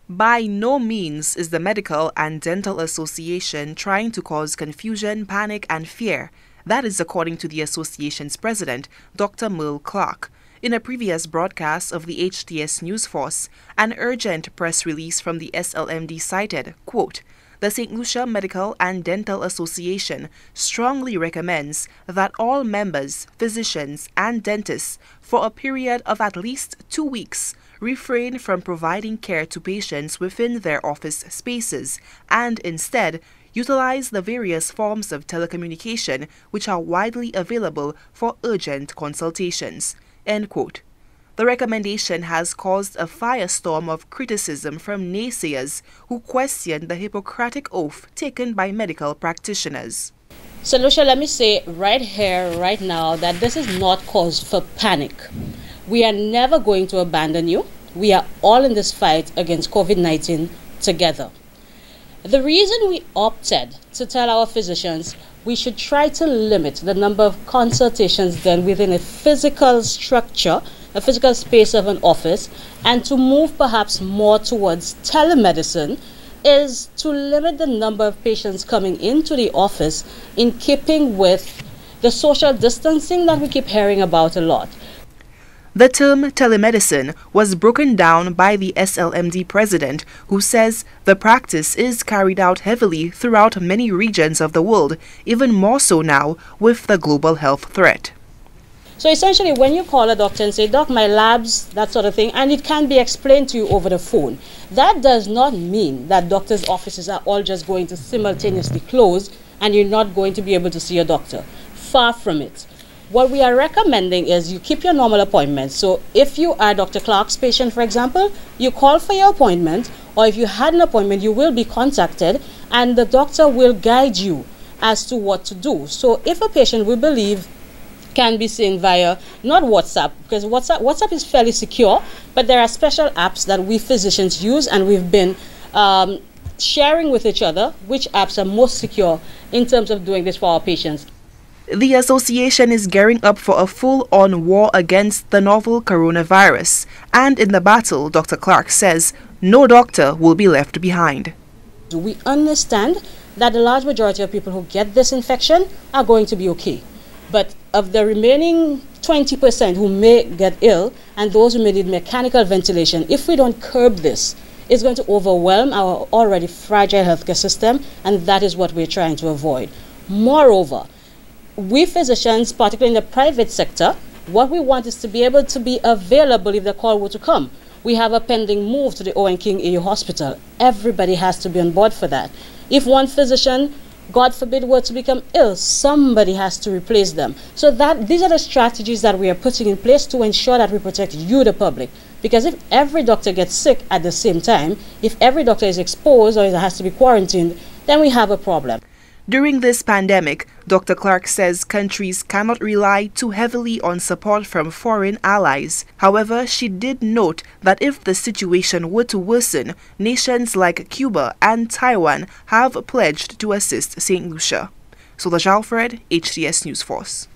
By no means is the Medical and Dental Association trying to cause confusion, panic, and fear. That is according to the association's president, Dr. Merle Clarke. In a previous broadcast of the HTS News Force, an urgent press release from the SLMD cited, quote, "The St. Lucia Medical and Dental Association strongly recommends that all members, physicians, and dentists, for a period of at least 2 weeks, refrain from providing care to patients within their office spaces and instead utilize the various forms of telecommunication which are widely available for urgent consultations." End quote. The recommendation has caused a firestorm of criticism from naysayers who question the Hippocratic oath taken by medical practitioners. So, Lucia, let me say right here, right now, that this is not cause for panic. We are never going to abandon you. We are all in this fight against COVID-19 together. The reason we opted to tell our physicians we should try to limit the number of consultations done within a physical structure, a physical space of an office, and to move perhaps more towards telemedicine is to limit the number of patients coming into the office in keeping with the social distancing that we keep hearing about a lot. The term telemedicine was broken down by the SLMD president, who says the practice is carried out heavily throughout many regions of the world, even more so now with the global health threat. So essentially, when you call a doctor and say, "Doc, my labs," that sort of thing, and it can be explained to you over the phone, that does not mean that doctors' offices are all just going to simultaneously close and you're not going to be able to see a doctor. Far from it. What we are recommending is you keep your normal appointments. So if you are Dr. Clarke's patient, for example, you call for your appointment, or if you had an appointment, you will be contacted and the doctor will guide you as to what to do. So if a patient we believe can be seen via, not WhatsApp, because WhatsApp is fairly secure, but there are special apps that we physicians use and we've been sharing with each other which apps are most secure in terms of doing this for our patients. The association is gearing up for a full-on war against the novel coronavirus, and in the battle, Dr. Clarke says, no doctor will be left behind. We understand that the large majority of people who get this infection are going to be okay. But of the remaining 20% who may get ill and those who may need mechanical ventilation, if we don't curb this, it's going to overwhelm our already fragile healthcare system, and that is what we're trying to avoid. Moreover, we physicians, particularly in the private sector, what we want is to be able to be available if the call were to come. We have a pending move to the Owen King AU Hospital. Everybody has to be on board for that. If one physician, God forbid, were to become ill, somebody has to replace them. So these are the strategies that we are putting in place to ensure that we protect you, the public. Because if every doctor gets sick at the same time, if every doctor is exposed or has to be quarantined, then we have a problem. During this pandemic, Dr. Clarke says countries cannot rely too heavily on support from foreign allies. However, she did note that if the situation were to worsen, nations like Cuba and Taiwan have pledged to assist St. Lucia. Solange Alfred, HTS News Force.